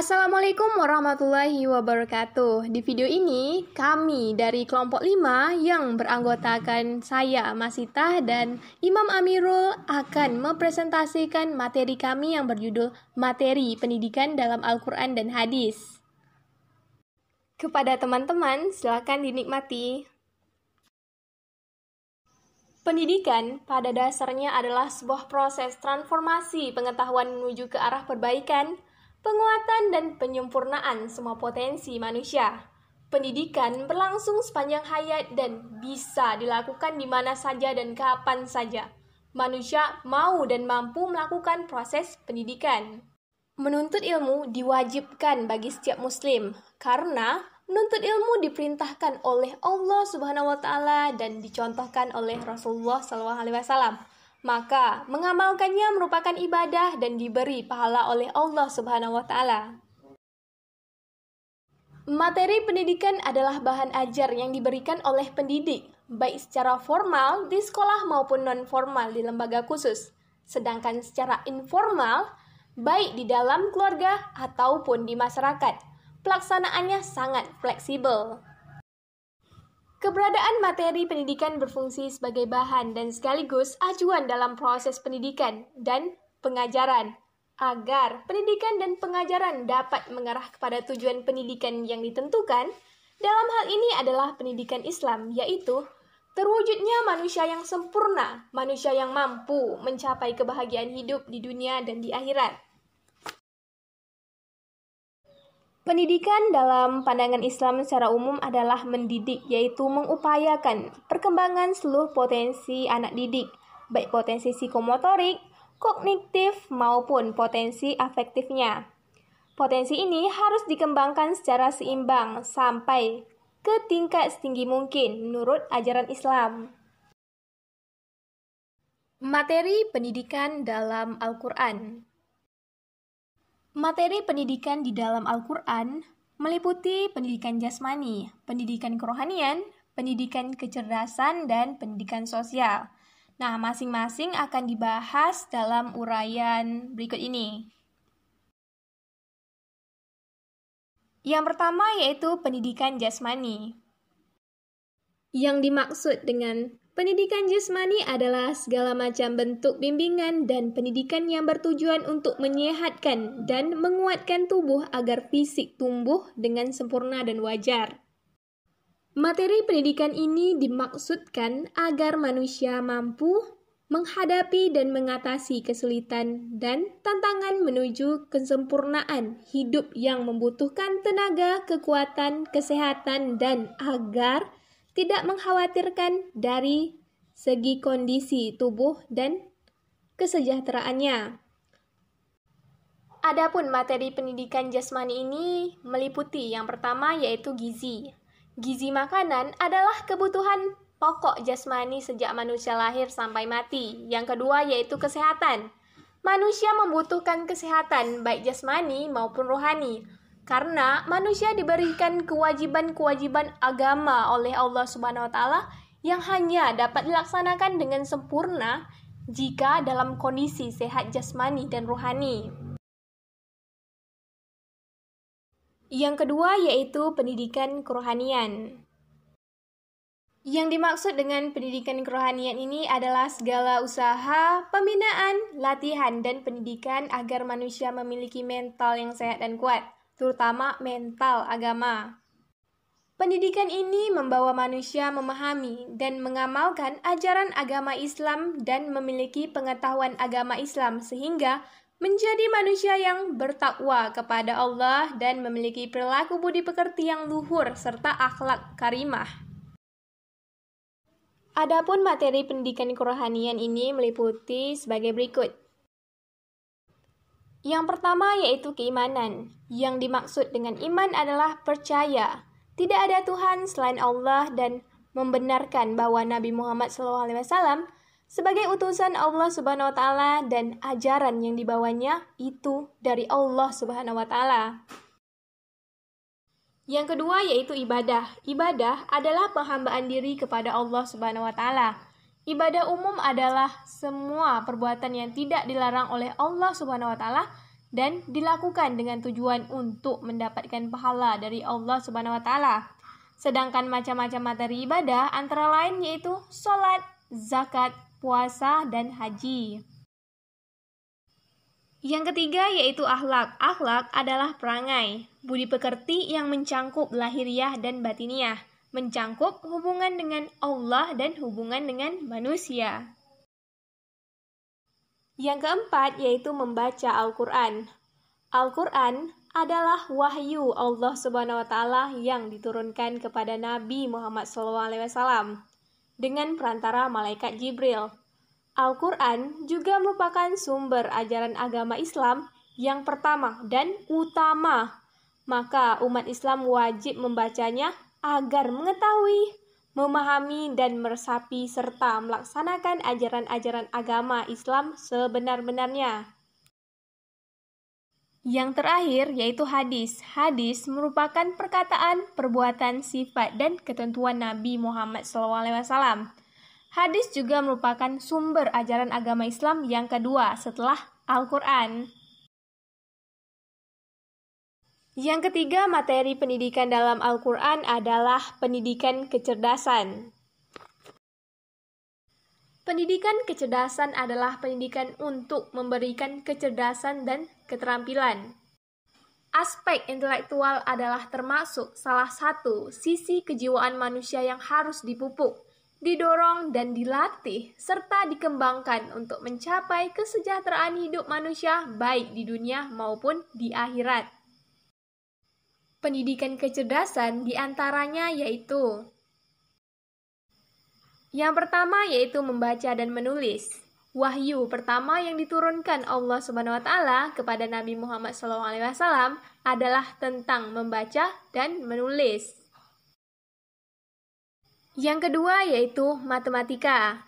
Assalamualaikum warahmatullahi wabarakatuh. Di video ini, kami dari kelompok 5 yang beranggotakan saya, Masitah, dan Imam Amirul akan mempresentasikan materi kami yang berjudul Materi Pendidikan dalam Al-Quran dan Hadis. Kepada teman-teman, silakan dinikmati. Pendidikan pada dasarnya adalah sebuah proses transformasi pengetahuan menuju ke arah perbaikan, penguatan dan penyempurnaan semua potensi manusia. Pendidikan berlangsung sepanjang hayat dan bisa dilakukan di mana saja dan kapan saja. Manusia mau dan mampu melakukan proses pendidikan. Menuntut ilmu diwajibkan bagi setiap muslim karena menuntut ilmu diperintahkan oleh Allah Subhanahu wa taala dan dicontohkan oleh Rasulullah SAW. Maka, mengamalkannya merupakan ibadah dan diberi pahala oleh Allah Subhanahu wa taala. Materi pendidikan adalah bahan ajar yang diberikan oleh pendidik, baik secara formal di sekolah maupun non-formal di lembaga khusus. Sedangkan secara informal, baik di dalam keluarga ataupun di masyarakat, pelaksanaannya sangat fleksibel. Keberadaan materi pendidikan berfungsi sebagai bahan dan sekaligus acuan dalam proses pendidikan dan pengajaran, agar pendidikan dan pengajaran dapat mengarah kepada tujuan pendidikan yang ditentukan. Dalam hal ini adalah pendidikan Islam, yaitu terwujudnya manusia yang sempurna, manusia yang mampu mencapai kebahagiaan hidup di dunia dan di akhirat. Pendidikan dalam pandangan Islam secara umum adalah mendidik, yaitu mengupayakan perkembangan seluruh potensi anak didik, baik potensi psikomotorik, kognitif, maupun potensi afektifnya. Potensi ini harus dikembangkan secara seimbang sampai ke tingkat setinggi mungkin menurut ajaran Islam. Materi pendidikan dalam Al-Quran. Materi pendidikan di dalam Al-Quran meliputi pendidikan jasmani, pendidikan kerohanian, pendidikan kecerdasan, dan pendidikan sosial. Nah, masing-masing akan dibahas dalam uraian berikut ini. Yang pertama yaitu pendidikan jasmani. Yang dimaksud dengan pendidikan jasmani adalah segala macam bentuk bimbingan dan pendidikan yang bertujuan untuk menyehatkan dan menguatkan tubuh agar fisik tumbuh dengan sempurna dan wajar. Materi pendidikan ini dimaksudkan agar manusia mampu menghadapi dan mengatasi kesulitan dan tantangan menuju kesempurnaan hidup yang membutuhkan tenaga, kekuatan, kesehatan, dan agar tidak mengkhawatirkan dari segi kondisi tubuh dan kesejahteraannya. Adapun materi pendidikan jasmani ini meliputi yang pertama yaitu gizi. Gizi makanan adalah kebutuhan pokok jasmani sejak manusia lahir sampai mati. Yang kedua yaitu kesehatan. Manusia membutuhkan kesehatan baik jasmani maupun rohani. Karena manusia diberikan kewajiban-kewajiban agama oleh Allah Subhanahu wa taala yang hanya dapat dilaksanakan dengan sempurna jika dalam kondisi sehat jasmani dan rohani. Yang kedua yaitu pendidikan kerohanian. Yang dimaksud dengan pendidikan kerohanian ini adalah segala usaha, pembinaan, latihan, dan pendidikan agar manusia memiliki mental yang sehat dan kuat, terutama mental agama. Pendidikan ini membawa manusia memahami dan mengamalkan ajaran agama Islam dan memiliki pengetahuan agama Islam sehingga menjadi manusia yang bertakwa kepada Allah dan memiliki perilaku budi pekerti yang luhur serta akhlak karimah. Adapun materi pendidikan kerohanian ini meliputi sebagai berikut. Yang pertama yaitu keimanan. Yang dimaksud dengan iman adalah percaya tidak ada Tuhan selain Allah dan membenarkan bahwa Nabi Muhammad SAW sebagai utusan Allah Subhanahu wa taala dan ajaran yang dibawanya itu dari Allah Subhanahu wa taala. Yang kedua yaitu ibadah. Ibadah adalah penghambaan diri kepada Allah Subhanahu wa taala. Ibadah umum adalah semua perbuatan yang tidak dilarang oleh Allah Subhanahu wa taala dan dilakukan dengan tujuan untuk mendapatkan pahala dari Allah Subhanahu wa taala. Sedangkan macam-macam materi ibadah antara lain yaitu sholat, zakat, puasa, dan haji. Yang ketiga yaitu akhlak. Akhlak adalah perangai, budi pekerti yang mencangkup lahiriah dan batiniah, mencangkup hubungan dengan Allah dan hubungan dengan manusia. Yang keempat yaitu membaca Al-Quran. Al-Quran adalah wahyu Allah Subhanahu wa taala yang diturunkan kepada Nabi Muhammad SAW dengan perantara malaikat Jibril. Al-Quran juga merupakan sumber ajaran agama Islam yang pertama dan utama. Maka umat Islam wajib membacanya agar mengetahui, memahami, dan meresapi serta melaksanakan ajaran-ajaran agama Islam sebenar-benarnya. Yang terakhir yaitu hadis. Hadis merupakan perkataan, perbuatan, sifat, dan ketentuan Nabi Muhammad SAW. Hadis juga merupakan sumber ajaran agama Islam yang kedua setelah Al-Quran. Yang ketiga, materi pendidikan dalam Al-Quran adalah pendidikan kecerdasan. Pendidikan kecerdasan adalah pendidikan untuk memberikan kecerdasan dan keterampilan. Aspek intelektual adalah termasuk salah satu sisi kejiwaan manusia yang harus dipupuk, didorong dan dilatih, serta dikembangkan untuk mencapai kesejahteraan hidup manusia baik di dunia maupun di akhirat. Pendidikan kecerdasan diantaranya yaitu yang pertama yaitu membaca dan menulis. Wahyu pertama yang diturunkan Allah Subhanahu wa taala kepada Nabi Muhammad SAW adalah tentang membaca dan menulis. Yang kedua yaitu matematika.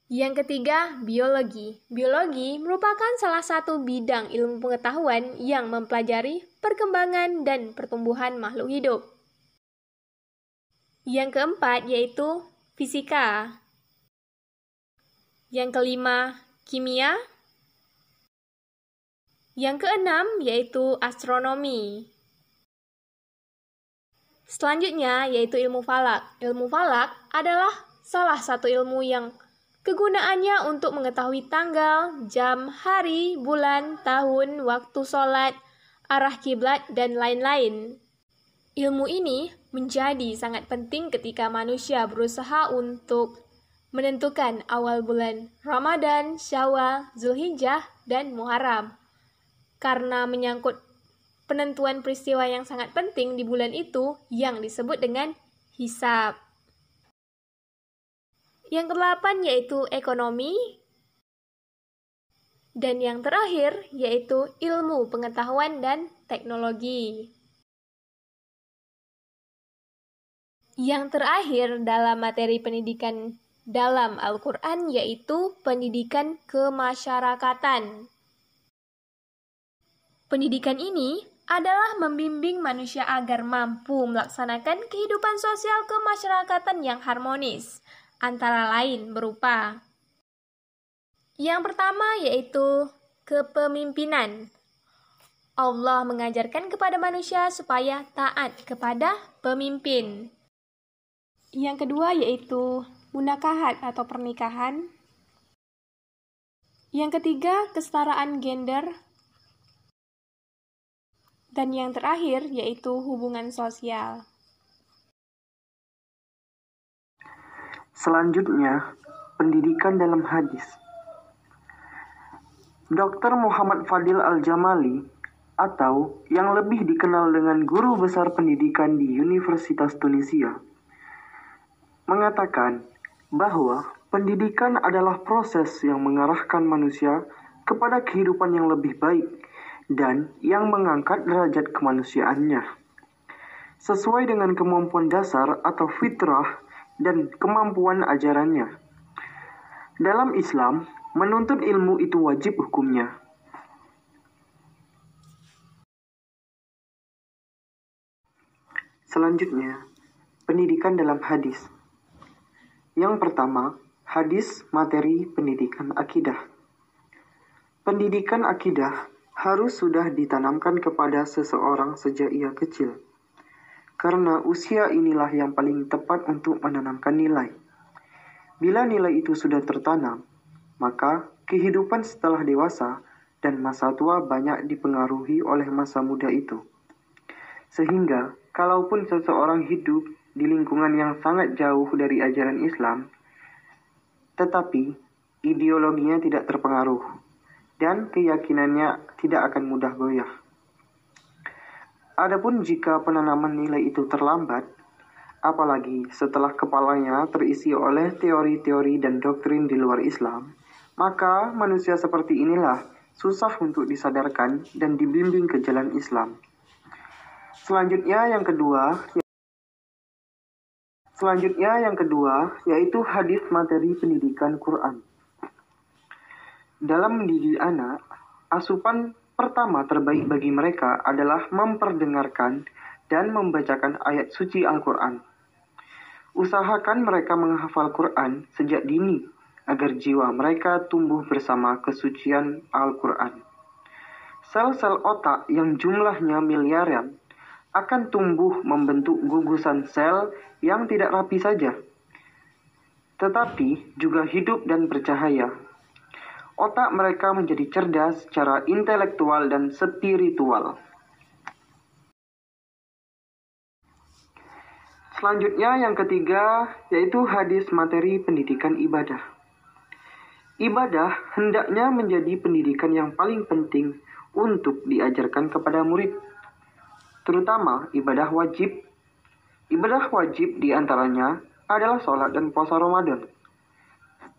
Yang ketiga, biologi. Biologi merupakan salah satu bidang ilmu pengetahuan yang mempelajari perkembangan dan pertumbuhan makhluk hidup. Yang keempat yaitu fisika. Yang kelima, kimia. Yang keenam yaitu astronomi. Selanjutnya yaitu ilmu falak. Ilmu falak adalah salah satu ilmu yang kegunaannya untuk mengetahui tanggal, jam, hari, bulan, tahun, waktu sholat, arah kiblat, dan lain-lain. Ilmu ini menjadi sangat penting ketika manusia berusaha untuk menentukan awal bulan Ramadan, Syawal, Zulhijjah, dan Muharram. Karena menyangkut penentuan peristiwa yang sangat penting di bulan itu yang disebut dengan hisab. Yang kedelapan yaitu ekonomi. Dan yang terakhir yaitu ilmu pengetahuan dan teknologi. Yang terakhir dalam materi pendidikan dalam Al-Quran yaitu pendidikan kemasyarakatan. Pendidikan ini adalah membimbing manusia agar mampu melaksanakan kehidupan sosial kemasyarakatan yang harmonis, antara lain berupa yang pertama yaitu kepemimpinan. Allah mengajarkan kepada manusia supaya taat kepada pemimpin. Yang kedua yaitu munakahat atau pernikahan. Yang ketiga kesetaraan gender. Dan yang terakhir yaitu hubungan sosial. Selanjutnya, pendidikan dalam hadis. Dr. Muhammad Fadil Al-Jamali atau yang lebih dikenal dengan guru besar pendidikan di Universitas Tunisia mengatakan bahwa pendidikan adalah proses yang mengarahkan manusia kepada kehidupan yang lebih baik dan yang mengangkat derajat kemanusiaannya sesuai dengan kemampuan dasar atau fitrah dan kemampuan ajarannya. Dalam Islam, menuntut ilmu itu wajib hukumnya. Selanjutnya, pendidikan dalam hadis. Yang pertama, hadis materi pendidikan akidah. Pendidikan akidah harus sudah ditanamkan kepada seseorang sejak ia kecil. Karena usia inilah yang paling tepat untuk menanamkan nilai. Bila nilai itu sudah tertanam, maka kehidupan setelah dewasa dan masa tua banyak dipengaruhi oleh masa muda itu. Sehingga, kalaupun seseorang hidup di lingkungan yang sangat jauh dari ajaran Islam, tetapi ideologinya tidak terpengaruh dan keyakinannya tidak akan mudah goyah. Adapun jika penanaman nilai itu terlambat, apalagi setelah kepalanya terisi oleh teori-teori dan doktrin di luar Islam, maka manusia seperti inilah susah untuk disadarkan dan dibimbing ke jalan Islam. Selanjutnya yang kedua yaitu hadis materi pendidikan Quran. Dalam mendidik anak, asupan pertama terbaik bagi mereka adalah memperdengarkan dan membacakan ayat suci Al-Quran. Usahakan mereka menghafal Quran sejak dini agar jiwa mereka tumbuh bersama kesucian Al-Quran. Sel-sel otak yang jumlahnya miliaran akan tumbuh membentuk gugusan sel yang tidak rapi saja, tetapi juga hidup dan bercahaya. Otak mereka menjadi cerdas secara intelektual dan spiritual. Selanjutnya yang ketiga yaitu hadis materi pendidikan ibadah. Ibadah hendaknya menjadi pendidikan yang paling penting untuk diajarkan kepada murid, terutama ibadah wajib. Ibadah wajib diantaranya adalah sholat dan puasa Ramadan.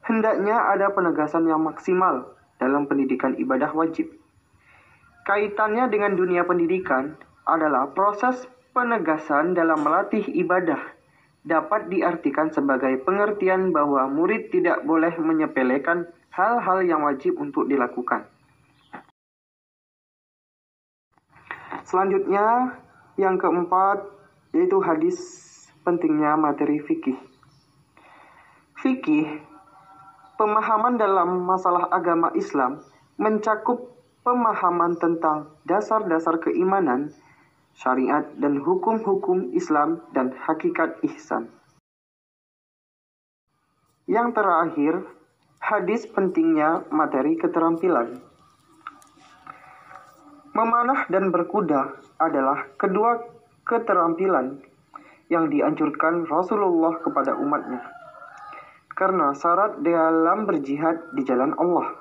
Hendaknya ada penegasan yang maksimal dalam pendidikan ibadah wajib. Kaitannya dengan dunia pendidikan adalah proses penegasan dalam melatih ibadah dapat diartikan sebagai pengertian bahwa murid tidak boleh menyepelekan hal-hal yang wajib untuk dilakukan. Selanjutnya, yang keempat yaitu hadis pentingnya materi fikih. Fikih, pemahaman dalam masalah agama Islam, mencakup pemahaman tentang dasar-dasar keimanan, syariat dan hukum-hukum Islam dan hakikat ihsan. Yang terakhir, hadis pentingnya materi keterampilan. Memanah dan berkuda adalah kedua keterampilan yang dianjurkan Rasulullah kepada umatnya, karena syarat dalam berjihad di jalan Allah.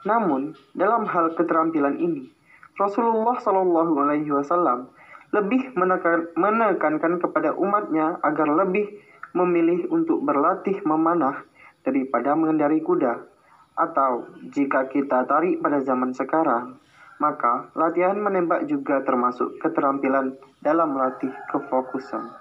Namun, dalam hal keterampilan ini, Rasulullah SAW lebih menekankan kepada umatnya agar lebih memilih untuk berlatih memanah daripada mengendari kuda. Atau, jika kita tarik pada zaman sekarang, maka latihan menembak juga termasuk keterampilan dalam melatih kefokusan.